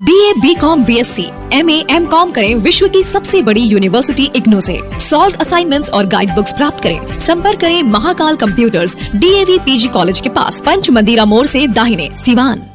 BA, BCom, BSc, MA, MCom करें विश्व की सबसे बड़ी यूनिवर्सिटी इग्नू से। सॉल्व असाइनमेंट्स और गाइड बुक्स प्राप्त करें। संपर्क करें Mahakal computers, DAV PG college के पास, पंच मंदिरा मोड़ से दाहिने, सिवान।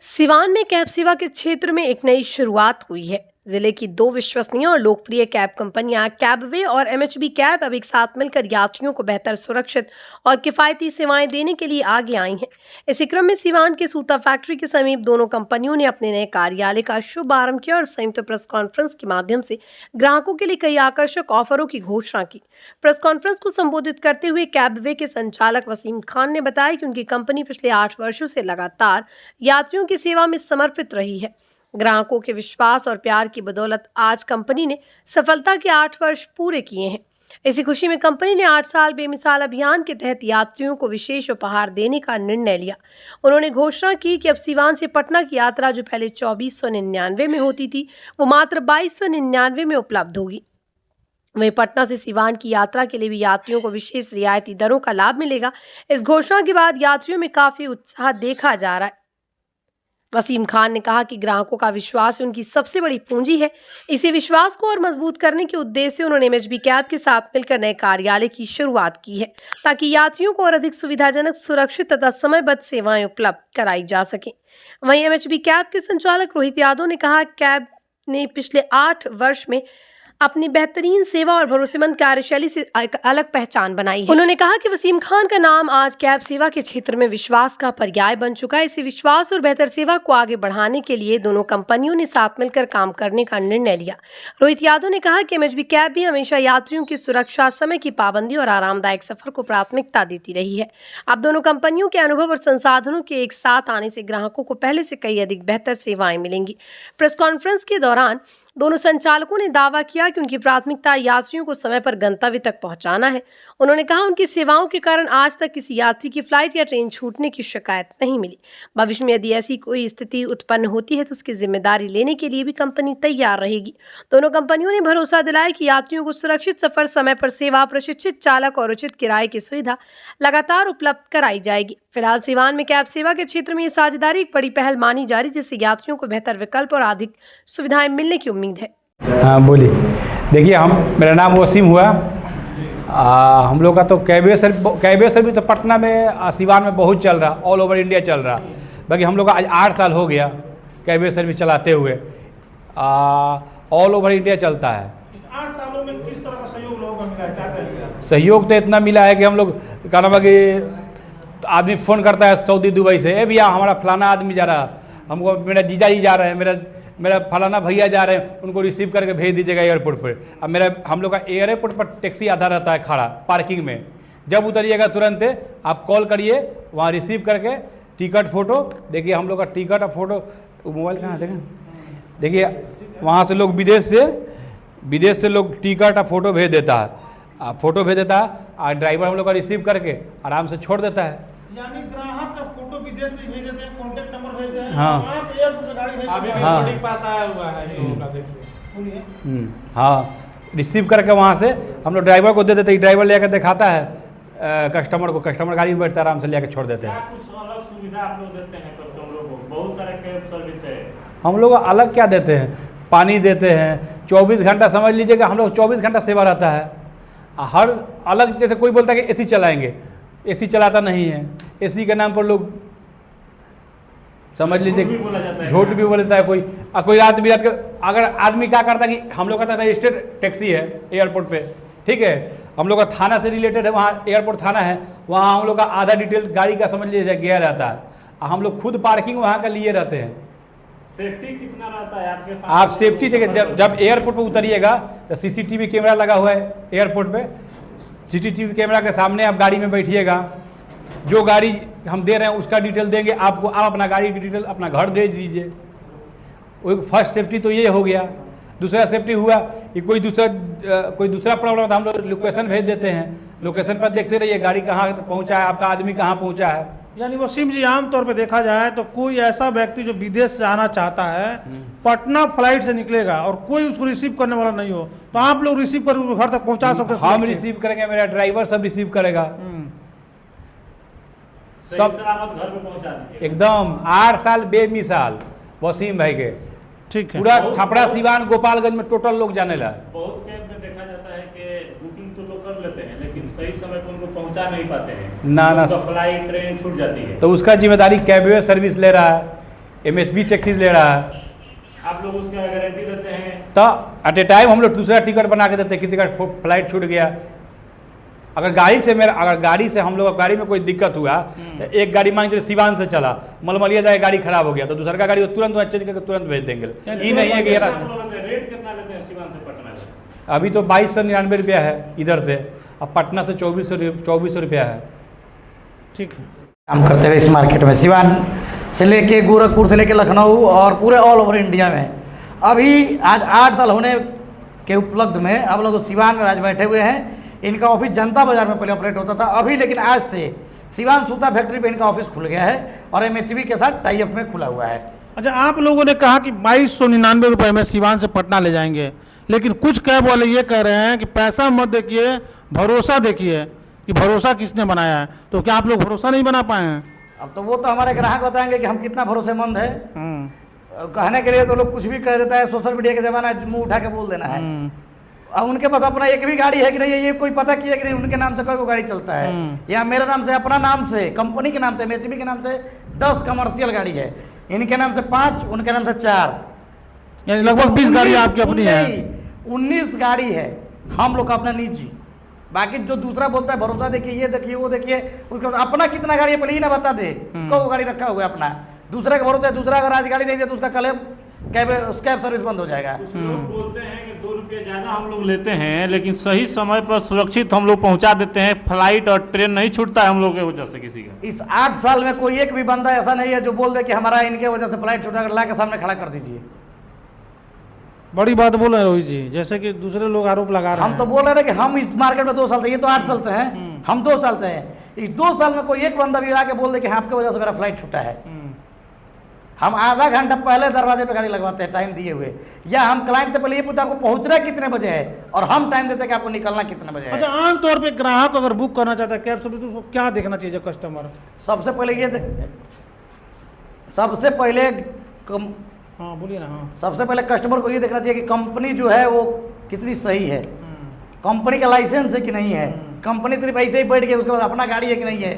सिवान में कैब सेवा के क्षेत्र में एक नई शुरुआत हुई है। जिले की दो विश्वसनीय और लोकप्रिय कैब कंपनियां कैबवे और MHB कैब अब एक साथ मिलकर यात्रियों को बेहतर सुरक्षित और किफायती सेवाएं देने के लिए आगे आई हैं। इसी क्रम में सिवान के सूता फैक्ट्री के समीप दोनों कंपनियों ने अपने नए कार्यालय का शुभारंभ किया और संयुक्त प्रेस कॉन्फ्रेंस के माध्यम से ग्राहकों के लिए कई आकर्षक ऑफरों की घोषणा की। प्रेस कॉन्फ्रेंस को संबोधित करते हुए कैबवे के संचालक वसीम खान ने बताया कि उनकी कंपनी पिछले 8 वर्षों से लगातार यात्रियों की सेवा में समर्पित रही है। ग्राहकों के विश्वास और प्यार की बदौलत आज कंपनी ने सफलता के 8 वर्ष पूरे किए हैं। इसी खुशी में कंपनी ने 8 साल बेमिसाल अभियान के तहत यात्रियों को विशेष उपहार देने का निर्णय लिया। उन्होंने घोषणा की कि अब सिवान से पटना की यात्रा जो पहले 2499 में होती थी, वो मात्र 2299 में उपलब्ध होगी। वहीं पटना से सिवान की यात्रा के लिए भी यात्रियों को विशेष रियायती दरों का लाभ मिलेगा। इस घोषणा के बाद यात्रियों में काफी उत्साह देखा जा रहा है। वसीम खान ने कहा कि ग्राहकों का विश्वास उनकी सबसे बड़ी पूंजी है। इसी विश्वास को और मजबूत करने के उद्देश्य से उन्होंने MHB कैब के साथ मिलकर नए कार्यालय की शुरुआत की है, ताकि यात्रियों को और अधिक सुविधाजनक, सुरक्षित तथा समयबद्ध सेवाएं उपलब्ध कराई जा सकें। वहीं MHB कैब के संचालक रोहित यादव ने कहा, कैब ने पिछले 8 वर्ष में अपनी बेहतरीन सेवा और भरोसेमंद कार्यशैली से एक अलग पहचान बनाई है। उन्होंने कहा कि वसीम खान का नाम आज कैब सेवा के क्षेत्र में विश्वास का पर्याय बन चुका है। इसी विश्वास और बेहतर सेवा को आगे बढ़ाने के लिए दोनों कंपनियों ने साथ मिलकर काम करने का निर्णय लिया। रोहित यादव ने कहा कि MHB कैब भी हमेशा यात्रियों की सुरक्षा, समय की पाबंदी और आरामदायक सफर को प्राथमिकता देती रही है। अब दोनों कंपनियों के अनुभव और संसाधनों के एक साथ आने से ग्राहकों को पहले से कई अधिक बेहतर सेवाएं मिलेंगी। प्रेस कॉन्फ्रेंस के दौरान दोनों संचालकों ने दावा किया कि उनकी प्राथमिकता यात्रियों को समय पर गंतव्य तक पहुंचाना है। उन्होंने कहा, उनकी सेवाओं के कारण आज तक किसी यात्री की फ्लाइट या ट्रेन छूटने की शिकायत नहीं मिली। भविष्य में यदि ऐसी कोई स्थिति उत्पन्न होती है तो उसकी जिम्मेदारी लेने के लिए भी कंपनी तैयार रहेगी। दोनों कंपनियों ने भरोसा दिलाया कि यात्रियों को सुरक्षित सफर, समय पर सेवा, प्रशिक्षित चालक और उचित किराए की सुविधा लगातार उपलब्ध कराई जाएगी। फिलहाल सिवान में कैब सेवा के क्षेत्र में ये साझेदारी एक बड़ी पहल मानी जा रही, जिससे यात्रियों को बेहतर विकल्प और अधिक सुविधाएं मिलने की उम्मीद है। हाँ बोलिए। देखिए, मेरा नाम वसीम हुआ। हम लोग का तो कैबवे सर्विस तो पटना में, सिवान में बहुत चल रहा, ऑल ओवर इंडिया चल रहा। बाकी हम लोग का आज 8 साल हो गया कैबवे सर्विस चलाते हुए, ऑल ओवर इंडिया चलता है। इस 8 सालों में किस तरह का सहयोग लोगों को मिला है, क्या कहेंगे? सहयोग तो इतना मिला है कि हम लोग क्या नाम है कि आदमी फ़ोन करता है सऊदी दुबई से, भैया हमारा फलाना आदमी जा रहा, हमको मेरा जीजा जी जा रहे हैं, मेरा फलाना भैया जा रहे हैं, उनको रिसीव करके भेज दीजिएगा एयरपोर्ट पर। अब हम लोग का एयरपोर्ट पर टैक्सी आधा रहता है खड़ा पार्किंग में। जब उतरिएगा तुरंत आप कॉल करिए, वहाँ रिसीव करके टिकट फ़ोटो देखिए, हम लोग का टिकट और फोटो, मोबाइल कहाँ देखें, देखिए वहाँ से लोग विदेश से लोग टिकट और फोटो भेज देता है, फोटो भेज देता है और ड्राइवर हम लोग का रिसीव करके आराम से छोड़ देता है। यानी ग्राहक का फोटो विदेश से भेज देते हैं, कॉन्टेक्ट नंबर भेज देते हैं, हाँ। आप एयरपोर्ट से गाड़ी भेज देते हैं। हाँ। बोर्डिंग पास आया हुआ है इन लोगों का, देखिए। हाँ, रिसीव करके वहाँ से हम लोग ड्राइवर को दे देते हैं, ड्राइवर लेकर दिखाता है कस्टमर को, कस्टमर गाड़ी में बैठता है, आराम से लेकर छोड़ देते हैं। कुछ अलग सुविधा आप लोग देते हैं कस्टमरों को? बहुत सारे कैब सर्विस है। हम लोग अलग क्या देते हैं, पानी देते हैं, 24 घंटा समझ लीजिएगा हम लोग 24 घंटा सेवा रहता है। हर अलग, जैसे कोई बोलता है कि AC चलाएंगे, AC चलाता नहीं है। AC के नाम पर लोग समझ लीजिए झूठ भी बोलता है कोई रात बिरात के। अगर आदमी क्या करता है कि हम लोग का रजिस्टर्ड टैक्सी है एयरपोर्ट पे, ठीक है, हम लोग का थाना से रिलेटेड है, वहाँ एयरपोर्ट थाना है, वहाँ हम लोग का आधा डिटेल गाड़ी का समझ लीजिए गया रहता है। हम लोग खुद पार्किंग वहाँ का लिए रहते हैं। सेफ्टी कितना रहता है आपके साथ? आप सेफ्टी देखिए, जब एयरपोर्ट पर उतरिएगा तो CCTV कैमरा लगा हुआ है एयरपोर्ट पे। CCTV कैमरा के सामने आप गाड़ी में बैठिएगा, जो गाड़ी हम दे रहे हैं उसका डिटेल देंगे आपको, आप अपना गाड़ी की डिटेल अपना घर दे दीजिए। वो फर्स्ट सेफ्टी तो ये हो गया। दूसरा सेफ्टी हुआ कि कोई दूसरा प्रॉब्लम था, हम लोग लोकेशन भेज देते हैं, लोकेशन पर देखते रहिए गाड़ी कहाँ पहुँचा है, आपका आदमी कहाँ पहुँचा है। यानी वसीम जी, आमतौर पे देखा जाए तो कोई ऐसा व्यक्ति जो विदेश जाना चाहता है, पटना फ्लाइट से निकलेगा और कोई उसको रिसीव करने वाला नहीं हो, तो आप लोग रिसीव कर घर तक पहुंचा सकते हैं? हम रिसीव करेंगे, मेरा ड्राइवर सब रिसीव करेगा, सब सलामत घर पे पहुंचा देंगे। एकदम 8 साल बेमिसाल। वसीम भाई के। ठीक है। पूरा छपरा सिवान गोपालगंज में टोटल लोग जाने ला। बहुत कैब में देखा जाता है कि बुकिंग तो लोग कर लेते हैं लेकिन सही समय पर उनको पहुंचा नहीं पाते हैं। ना फ्लाइट ट्रेन छूट जाती है तो उसका जिम्मेदारी कैबवे सर्विस ले रहा है, MSB टैक्सीज ले रहा है। आप लोग उसका गारंटी देते हैं? तो एट ए टाइम हम लोग दूसरा टिकट बना के देते हैं। किसी का फ्लाइट छूट गया, अगर गाड़ी से हम लोग गाड़ी में कोई दिक्कत हुआ, एक गाड़ी मान लीजिए सिवान से चला, मलमलिया जाए गाड़ी खराब हो गया तो दूसरा का गाड़ी तुरंत वहाँ चेंज करके तुरंत भेज देंगे। ये नहीं है कि रेट कितना लेते हैं सिवान से पटना का? अभी तो 2299 रुपया है इधर से, अब पटना से 2400 रुपया है। ठीक है। काम करते हुए इस मार्केट में सिवान से लेके गोरखपुर से लेके लखनऊ और पूरे ऑल ओवर इंडिया में अभी आज 8 साल होने के उपलब्ध में हम लोग सिवान में आज बैठे हुए हैं। इनका ऑफिस जनता बाजार में पहले ऑपरेट होता था, अभी लेकिन आज से सिवान सूता फैक्ट्री पे इनका ऑफिस खुल गया है और MHB के साथ टाई अप में खुला हुआ है। अच्छा, आप लोगों ने कहा कि 2299 रुपये में सिवान से पटना ले जाएंगे, लेकिन कुछ कैब वाले ये कह रहे हैं कि पैसा मत देखिए, भरोसा देखिए कि भरोसा किसने बनाया है। तो क्या आप लोग भरोसा नहीं बना पाए हैं? अब तो वो तो हमारे ग्राहक बताएंगे कि हम कितना भरोसेमंद है। कहने के लिए तो लोग कुछ भी कह देता है, सोशल मीडिया के ज़माना मुंह उठा के बोल देना है। और उनके पास अपना एक भी गाड़ी है कि नहीं, ये कोई पता किया कि नहीं, उनके नाम से कोई गाड़ी चलता है या मेरे नाम से, अपना नाम से, कंपनी के नाम से, MHB के नाम से 10 कमर्शियल गाड़ी है, इनके नाम से 5, उनके नाम से 4, यानी लगभग 20 गाड़ी आपकी अपनी है। 19 गाड़ी है हम लोग का अपना निजी। बाकी जो दूसरा बोलता है भरोसा देखिए, ये देखिए, वो देखिए, उसके बाद अपना कितना गाड़ी है पहले ही ना बता दे, वो गाड़ी रखा हुआ है अपना। दूसरा का भरोसा है, दूसरा अगर आज गाड़ी नहीं दे तो उसका कल कैब सर्विस बंद हो जाएगा। कुछ लोग बोलते हैं कि 2 रुपये ज़्यादा हम लोग लेते हैं लेकिन सही समय पर सुरक्षित हम लोग पहुंचा देते हैं। फ्लाइट और ट्रेन नहीं छूटता है हम लोग के वजह से किसी का। इस 8 साल में कोई एक भी बंदा ऐसा नहीं है जो बोल दे कि हमारा इनके वजह से फ्लाइट छूटा, ला के सामने खड़ा कर दीजिए। बड़ी बात बोल रहे हैं रोहित जी, जैसे कि दूसरे लोग आरोप लगा रहे हैं। हम तो बोल रहे थे कि हम इस मार्केट में 2 साल से, ये तो 8 साल से हैं, हम 2 साल से हैं। इस 2 साल में कोई एक बंदा भी आके बोल दे कि आपके वजह से मेरा फ्लाइट छूटा है। हम आधा घंटा पहले दरवाजे पे गाड़ी लगवाते हैं टाइम दिए हुए, या हम क्लाइंट से पहले ये पूछते हैं आपको पहुंचना कितने बजे है, और हम टाइम देते हैं कि आपको निकलना कितने बजे है। अच्छा, आमतौर पे ग्राहक अगर बुक करना चाहता है कैब सर्विस तो उसको क्या देखना चाहिए कस्टमर? सबसे पहले हाँ बोलिए ना। हाँ, सबसे पहले कस्टमर को ये देखना चाहिए कि कंपनी जो है वो कितनी सही है, कंपनी का लाइसेंस है कि नहीं है, कंपनी सिर्फ ऐसे ही बैठ के उसके बाद अपना गाड़ी है कि नहीं है,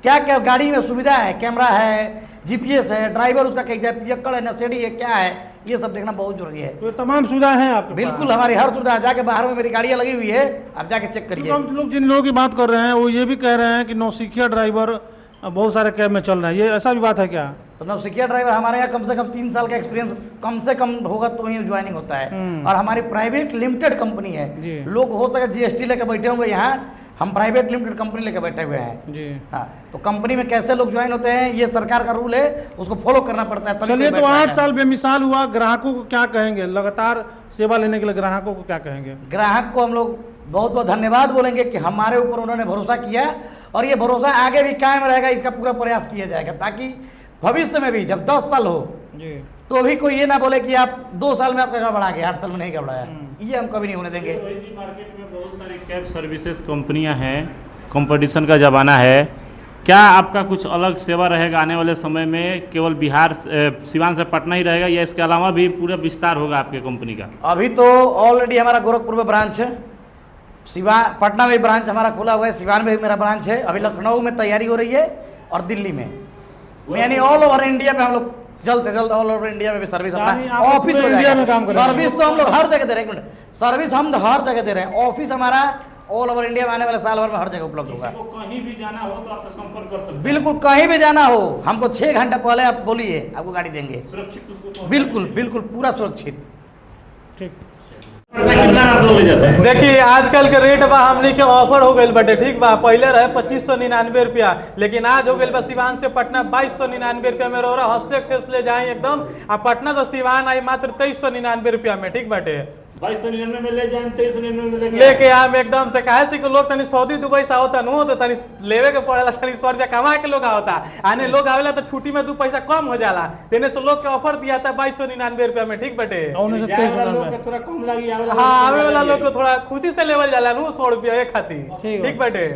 क्या क्या गाड़ी में सुविधा है, कैमरा है, GPS है, ड्राइवर उसका कैसा है, पियक्कड़ है, नशेड़ी है, क्या है, ये सब देखना बहुत जरूरी है। तो तमाम सुविधाएं हैं आपके? बिल्कुल, हमारी हर सुविधा, जाके बाहर में मेरी गाड़ियाँ लगी हुई है, आप जाके चेक करिए। हम लोग जिन लोगों की बात कर रहे हैं वो ये भी कह रहे हैं कि नौसिखिया ड्राइवर बहुत सारे कैब में चल रहे हैं, ये ऐसा भी बात है क्या? तो नौसिखिया ड्राइवर हमारे यहाँ कम से कम 3 साल का एक्सपीरियंस कम से कम होगा तो ही ज्वाइनिंग होता है। और हमारी प्राइवेट लिमिटेड कंपनी है, लोग हो सके GST लेके बैठे होंगे, यहाँ हम प्राइवेट लिमिटेड कंपनी लेके बैठे हुए हैं जी। हाँ, तो कंपनी में कैसे लोग ज्वाइन होते हैं ये सरकार का रूल है, उसको फॉलो करना पड़ता है। चलिए, तो 8 साल बेमिसाल हुआ, ग्राहकों को क्या कहेंगे? लगातार सेवा लेने के लिए ग्राहकों को क्या कहेंगे? ग्राहक को हम लोग बहुत बहुत धन्यवाद बोलेंगे कि हमारे ऊपर उन्होंने भरोसा किया, और ये भरोसा आगे भी कायम रहेगा, इसका पूरा प्रयास किया जाएगा, ताकि भविष्य में भी जब 10 साल हो जी, तो भी कोई ये ना बोले कि आप 2 साल में आपका गड़बड़ा गया, 8 साल में नहीं गड़बड़ाया, ये हम कभी नहीं होने देंगे। मार्केट में बहुत सारी कैब सर्विसेज कंपनियां हैं, कंपटीशन का ज़माना है, क्या आपका कुछ अलग सेवा रहेगा आने वाले समय में? केवल बिहार सिवान से पटना ही रहेगा या इसके अलावा भी पूरा विस्तार होगा आपके कंपनी का? अभी तो ऑलरेडी हमारा गोरखपुर में ब्रांच है, पटना में ब्रांच हमारा खुला हुआ है, सिवान में भी मेरा ब्रांच है, अभी लखनऊ में तैयारी हो रही है और दिल्ली में, यानी ऑल ओवर इंडिया में हम लोग जल्द से जल्द ऑल ओवर इंडिया में भी सर्विस अपना ऑफिस हो जाएगा। सर्विस तो हम लोग हर जगह दे रहे हैं, सर्विस हम हर जगह दे रहे हैं, ऑफिस हमारा ऑल ओवर इंडिया में आने वाले साल भर में हर जगह उपलब्ध होगा। कहीं भी जाना हो तो आपसे संपर्क कर सकते हैं? बिल्कुल, कहीं भी जाना हो हमको 6 घंटा पहले आप बोलिए, आपको गाड़ी देंगे सुरक्षित। बिल्कुल बिल्कुल पूरा सुरक्षित। ठीक, देखिए आजकल के रेट बा हमने के ऑफर हो गई बटे, ठीक बा, पहले रहे 2599 रुपया, लेकिन आज हो गई बा सिवान से पटना 2299 रुपया में रोरा हंसते खेस ले जाए एकदम, आ पटना से सिवान आई मात्र 2399 रुपया में, ठीक बाटे। 2299 में ले जाए, 2399 में लेके आम एकदम से, कहे से लोग तनी सऊदी दुबई से होता नु तो तनी लेवे के पड़ेला, तनी 100 रुपया कमा के लोग आवता, आने लोग आवेला तो छुट्टी में 2 पैसा कम हो जाला, देने से लोग के ऑफर दिया था 2299 रुपया में, ठीक बटे। थोड़ा कम लगी, हाँ, आवे वाला लोग को थोड़ा खुशी से लेवल जाला नु 100 रुपया एक खाती, ठीक बटे।